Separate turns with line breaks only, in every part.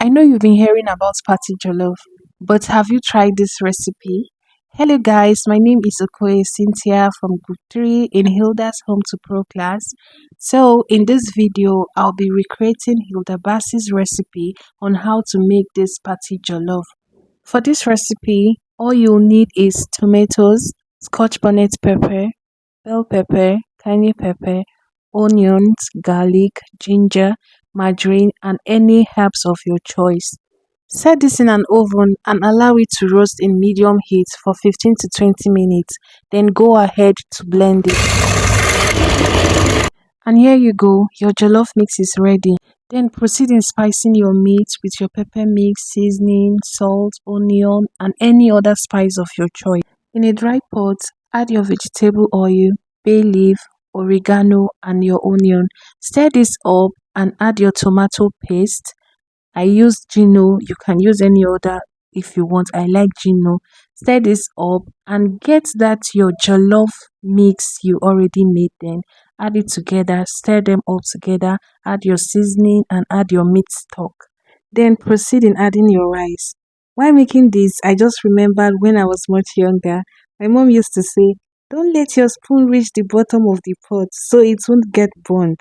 I know you've been hearing about party jollof, but have you tried this recipe? Hello guys, my name is Okoye Cynthia from Group 3 in Hilda's Home to Pro class. So in this video, I'll be recreating Hilda Baci's recipe on how to make this party jollof. For this recipe, all you'll need is tomatoes, scotch bonnet pepper, bell pepper, cayenne pepper, onions, garlic, ginger, margarine, and any herbs of your choice. Set this in an oven and allow it to roast in medium heat for 15 to 20 minutes. Then go ahead to blend it. And here you go, your jollof mix is ready. Then proceed in spicing your meat with your pepper mix, seasoning, salt, onion, and any other spice of your choice. In a dry pot, add your vegetable oil, bay leaf, oregano, and your onion. Stir this up and add your tomato paste. I use Gino. You can use any other if you want. I like Gino. Stir this up and get that your jollof mix you already made. Then add it together. Stir them all together. Add your seasoning and add your meat stock. Then proceed in adding your rice. While making this, I just remembered when I was much younger. My mom used to say, "Don't let your spoon reach the bottom of the pot so it won't get burnt."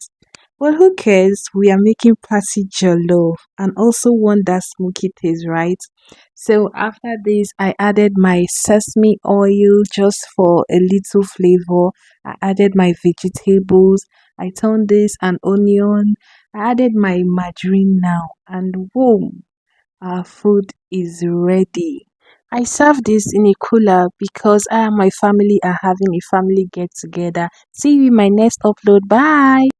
But who cares? We are making party jollof and also want that smoky taste, right? So after this, I added my sesame oil just for a little flavor. I added my vegetables. I turned this an onion. I added my margarine now, and boom, our food is ready. I serve this in a cooler because I and my family are having a family get together. See you in my next upload. Bye.